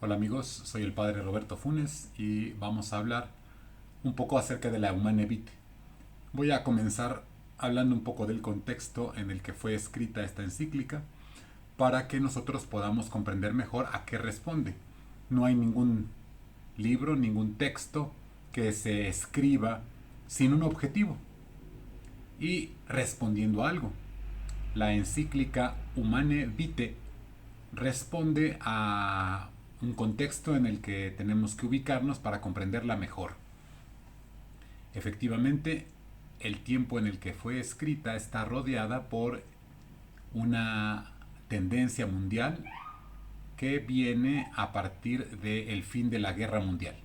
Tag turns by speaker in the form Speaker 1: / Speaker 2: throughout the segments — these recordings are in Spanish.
Speaker 1: Hola amigos, soy el padre Roberto Funes y vamos a hablar un poco acerca de la Humane Vitae. Voy a comenzar hablando un poco del contexto en el que fue escrita esta encíclica para que nosotros podamos comprender mejor a qué responde. No hay ningún libro, ningún texto que se escriba sin un objetivo y respondiendo a algo. La encíclica Humane Vitae responde a un contexto en el que tenemos que ubicarnos para comprenderla mejor. Efectivamente, el tiempo en el que fue escrita está rodeada por una tendencia mundial que viene a partir del fin de la guerra mundial.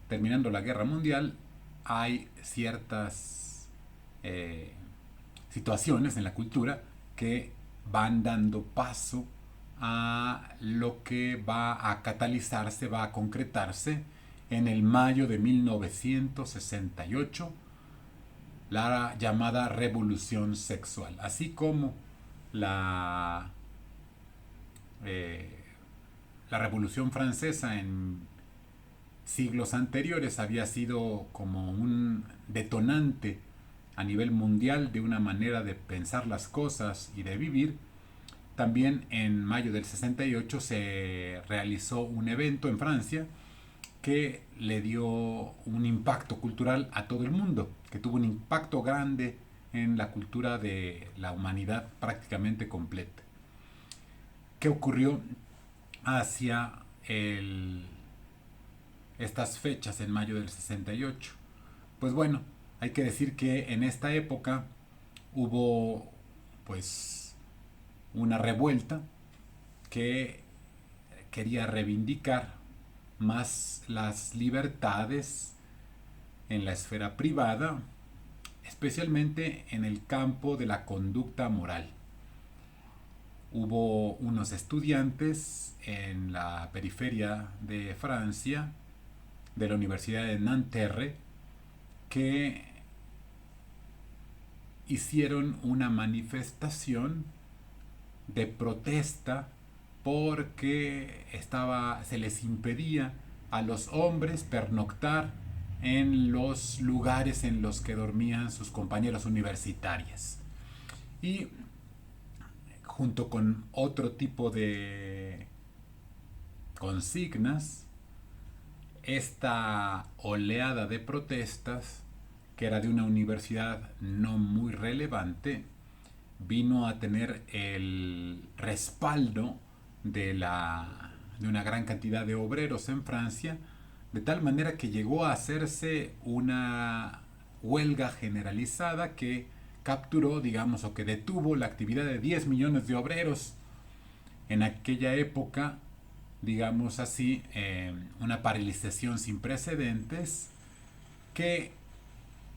Speaker 1: Terminando la guerra mundial, hay ciertas situaciones en la cultura que van dando paso a lo que va a catalizarse, va a concretarse en el mayo de 1968, la llamada revolución sexual, así como la, eh, la revolución francesa en siglos anteriores había sido como un detonante a nivel mundial de una manera de pensar las cosas y de vivir. También en mayo del 68 se realizó un evento en Francia que le dio un impacto cultural a todo el mundo, que tuvo un impacto grande en la cultura de la humanidad prácticamente completa. ¿Qué ocurrió hacia estas fechas en mayo del 68? Pues bueno, hay que decir que en esta época hubo pues una revuelta que quería reivindicar más las libertades en la esfera privada, especialmente en el campo de la conducta moral. Hubo unos estudiantes en la periferia de Francia, de la Universidad de Nanterre, que hicieron una manifestación de protesta porque se les impedía a los hombres pernoctar en los lugares en los que dormían sus compañeras universitarias. Y junto con otro tipo de consignas, esta oleada de protestas, que era de una universidad no muy relevante, vino a tener el respaldo de una gran cantidad de obreros en Francia, de tal manera que llegó a hacerse una huelga generalizada que capturó, digamos, o que detuvo la actividad de 10 millones de obreros. En aquella época, digamos así, una paralización sin precedentes que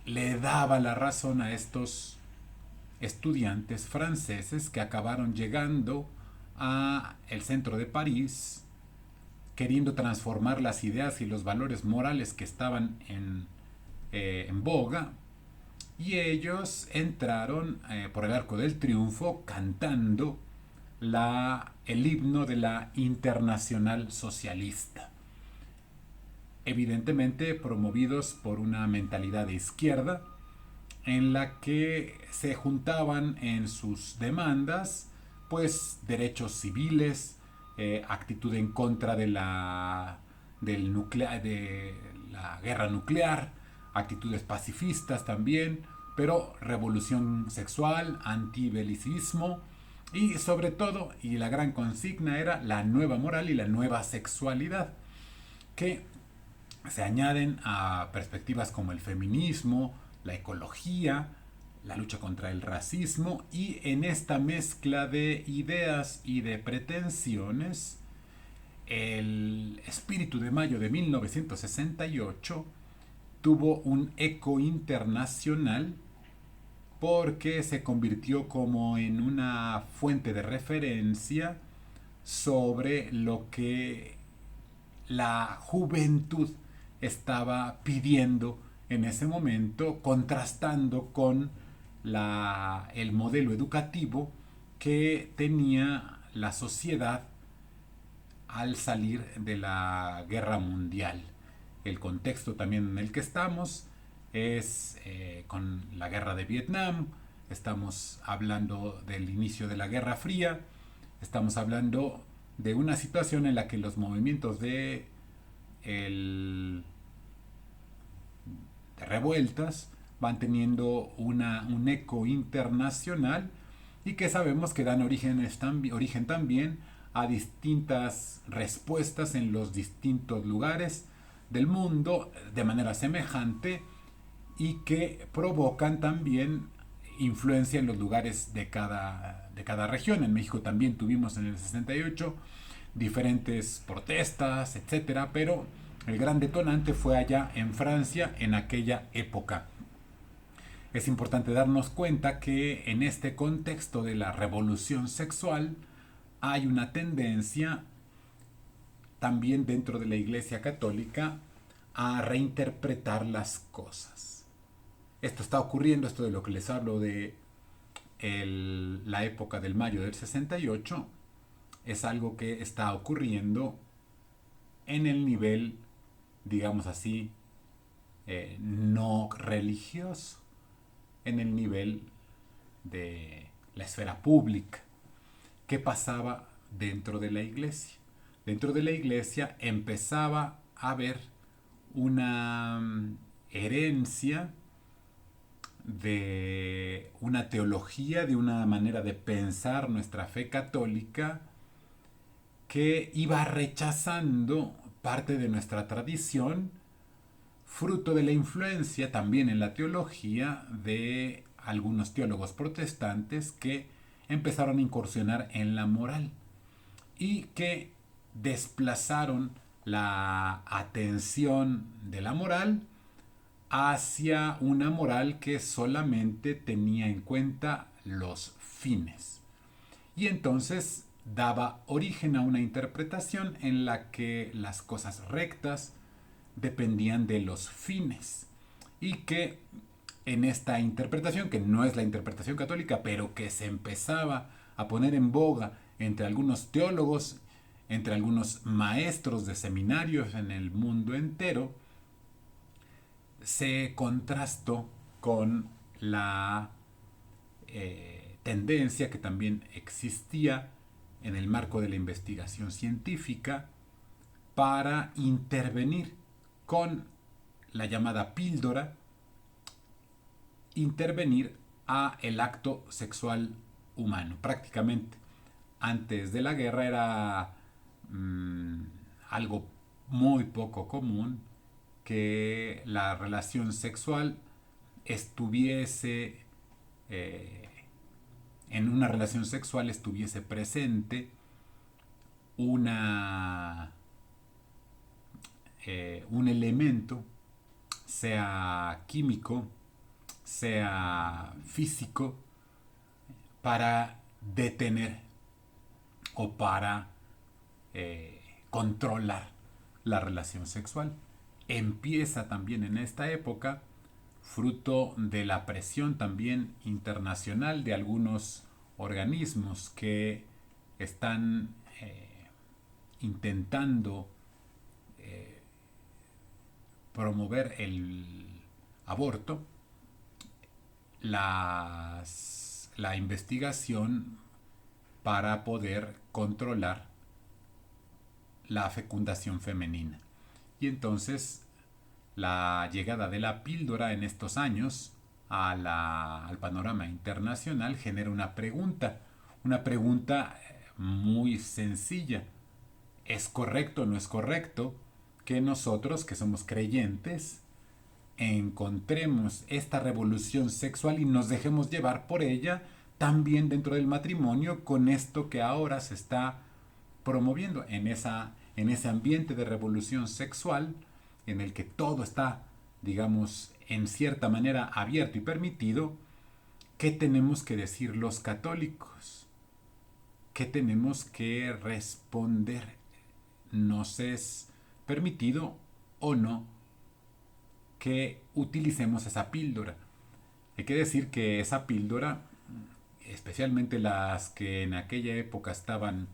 Speaker 1: le daba la razón a estos estudiantes franceses que acabaron llegando a el centro de París queriendo transformar las ideas y los valores morales que estaban en boga, y ellos entraron por el Arco del Triunfo cantando el himno de la Internacional Socialista, evidentemente promovidos por una mentalidad de izquierda en la que se juntaban en sus demandas pues derechos civiles, actitud en contra de de la guerra nuclear, actitudes pacifistas también, pero revolución sexual, antibelicismo y sobre todo, y la gran consigna era la nueva moral y la nueva sexualidad, que se añaden a perspectivas como el feminismo, la ecología, la lucha contra el racismo, y en esta mezcla de ideas y de pretensiones, el espíritu de mayo de 1968 tuvo un eco internacional porque se convirtió como en una fuente de referencia sobre lo que la juventud estaba pidiendo en ese momento, contrastando con el modelo educativo que tenía la sociedad al salir de la guerra mundial. El contexto también en el que estamos es con la guerra de Vietnam, estamos hablando del inicio de la Guerra Fría, estamos hablando de una situación en la que los movimientos de revueltas van teniendo un eco internacional y que sabemos que dan origen también a distintas respuestas en los distintos lugares del mundo de manera semejante y que provocan también influencia en los lugares de cada región. En México también tuvimos en el 68 diferentes protestas, etcétera, pero el gran detonante fue allá en Francia en aquella época. Es importante darnos cuenta que en este contexto de la revolución sexual hay una tendencia también dentro de la Iglesia Católica a reinterpretar las cosas. Esto está ocurriendo, esto de lo que les hablo de la época del mayo del 68, es algo que está ocurriendo en el nivel, digamos así, no religioso, en el nivel de la esfera pública. ¿Qué pasaba dentro de la iglesia? Dentro de la iglesia empezaba a haber una herencia de una teología, de una manera de pensar nuestra fe católica que iba rechazando parte de nuestra tradición, fruto de la influencia también en la teología de algunos teólogos protestantes que empezaron a incursionar en la moral y que desplazaron la atención de la moral hacia una moral que solamente tenía en cuenta los fines. Y entonces daba origen a una interpretación en la que las cosas rectas dependían de los fines y que en esta interpretación, que no es la interpretación católica, pero que se empezaba a poner en boga entre algunos teólogos, entre algunos maestros de seminarios en el mundo entero, se contrastó con la tendencia que también existía en el marco de la investigación científica para intervenir con la llamada píldora, intervenir a el acto sexual humano. Prácticamente antes de la guerra era algo muy poco común que la relación sexual estuviese en una relación sexual estuviese presente un elemento, sea químico, sea físico, para detener o para controlar la relación sexual. Empieza también en esta época, fruto de la presión también internacional de algunos organismos que están intentando promover el aborto, la investigación para poder controlar la fecundación femenina. Y entonces la llegada de la píldora en estos años al panorama internacional genera una pregunta muy sencilla. ¿Es correcto o no es correcto que nosotros, que somos creyentes, encontremos esta revolución sexual y nos dejemos llevar por ella también dentro del matrimonio con esto que ahora se está promoviendo en ese ambiente de revolución sexual en el que todo está, digamos, en cierta manera abierto y permitido? ¿Qué tenemos que decir los católicos? ¿Qué tenemos que responder? ¿Nos es permitido o no que utilicemos esa píldora? Hay que decir que esa píldora, especialmente las que en aquella época estaban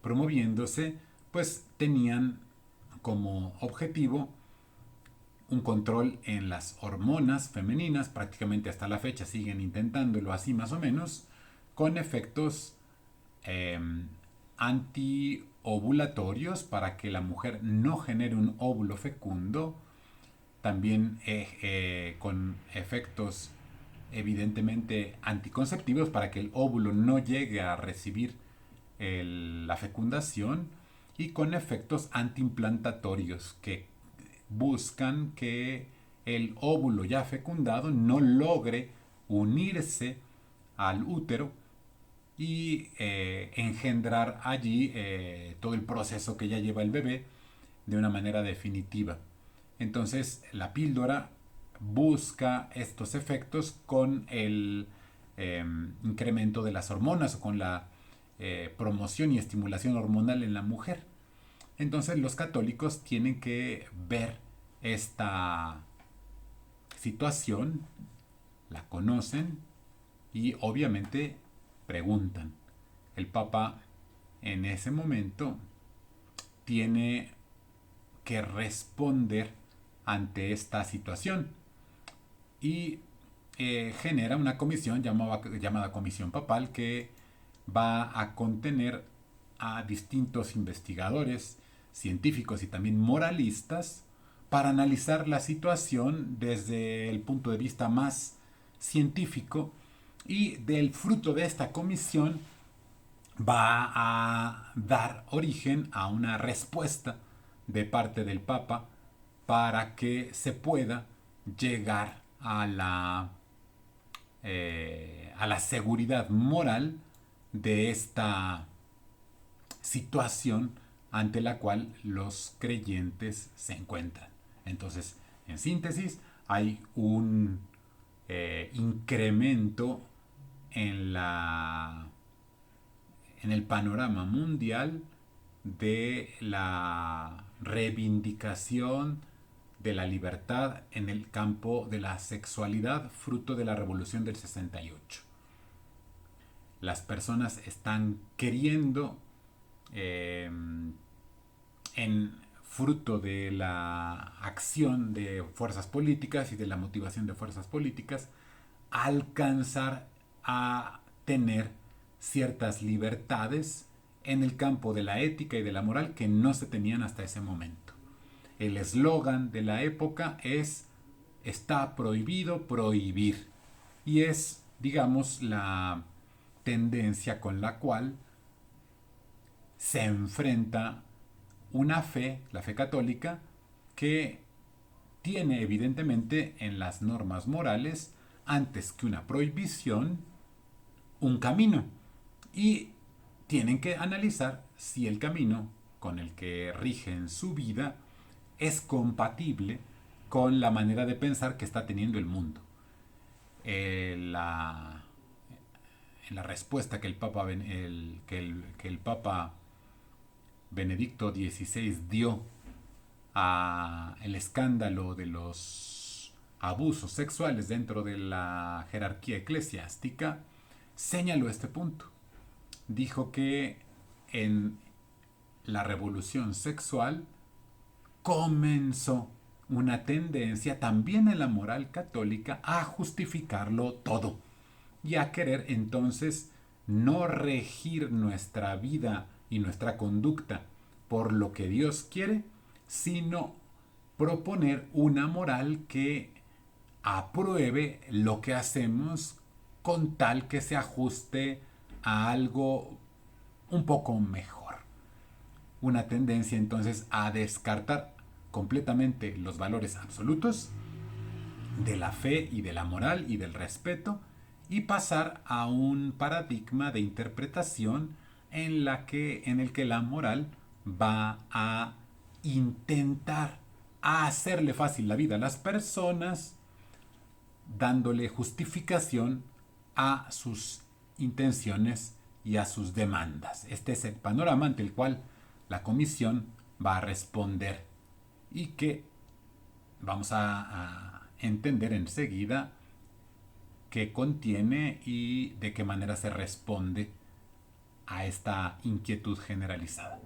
Speaker 1: promoviéndose, pues tenían como objetivo un control en las hormonas femeninas. Prácticamente hasta la fecha siguen intentándolo así más o menos, con efectos eh, antiovulatorios para que la mujer no genere un óvulo fecundo, también con efectos evidentemente anticonceptivos para que el óvulo no llegue a recibir la fecundación, y con efectos antiimplantatorios que buscan que el óvulo ya fecundado no logre unirse al útero y engendrar allí todo el proceso que ya lleva el bebé de una manera definitiva. Entonces la píldora busca estos efectos con el incremento de las hormonas o con la promoción y estimulación hormonal en la mujer. Entonces los católicos tienen que ver esta situación, la conocen y obviamente preguntan. El Papa en ese momento tiene que responder ante esta situación y genera una comisión llamada Comisión Papal, que va a contener a distintos investigadores, científicos y también moralistas para analizar la situación desde el punto de vista más científico, y del fruto de esta comisión va a dar origen a una respuesta de parte del Papa para que se pueda llegar a la seguridad moral de esta situación ante la cual los creyentes se encuentran. Entonces, en síntesis, hay un incremento en el panorama mundial de la reivindicación de la libertad en el campo de la sexualidad, fruto de la Revolución del 68. Las personas están queriendo, en fruto de la acción de fuerzas políticas y de la motivación de fuerzas políticas, alcanzar a tener ciertas libertades en el campo de la ética y de la moral que no se tenían hasta ese momento. El eslogan de la época es: está prohibido prohibir, y es, digamos, la tendencia con la cual se enfrenta una fe, la fe católica, que tiene evidentemente en las normas morales, antes que una prohibición, un camino, y tienen que analizar si el camino con el que rigen su vida es compatible con la manera de pensar que está teniendo el mundo. La respuesta que el Papa Benedicto XVI dio a el escándalo de los abusos sexuales dentro de la jerarquía eclesiástica señaló este punto. Dijo que en la revolución sexual comenzó una tendencia también en la moral católica a justificarlo todo y a querer entonces no regir nuestra vida y nuestra conducta por lo que Dios quiere, sino proponer una moral que apruebe lo que hacemos con tal que se ajuste a algo un poco mejor. Una tendencia entonces a descartar completamente los valores absolutos de la fe y de la moral y del respeto, y pasar a un paradigma de interpretación en el que la moral va a intentar hacerle fácil la vida a las personas, dándole justificación a sus intenciones y a sus demandas. Este es el panorama ante el cual la comisión va a responder, y que vamos a entender enseguida qué contiene y de qué manera se responde a esta inquietud generalizada.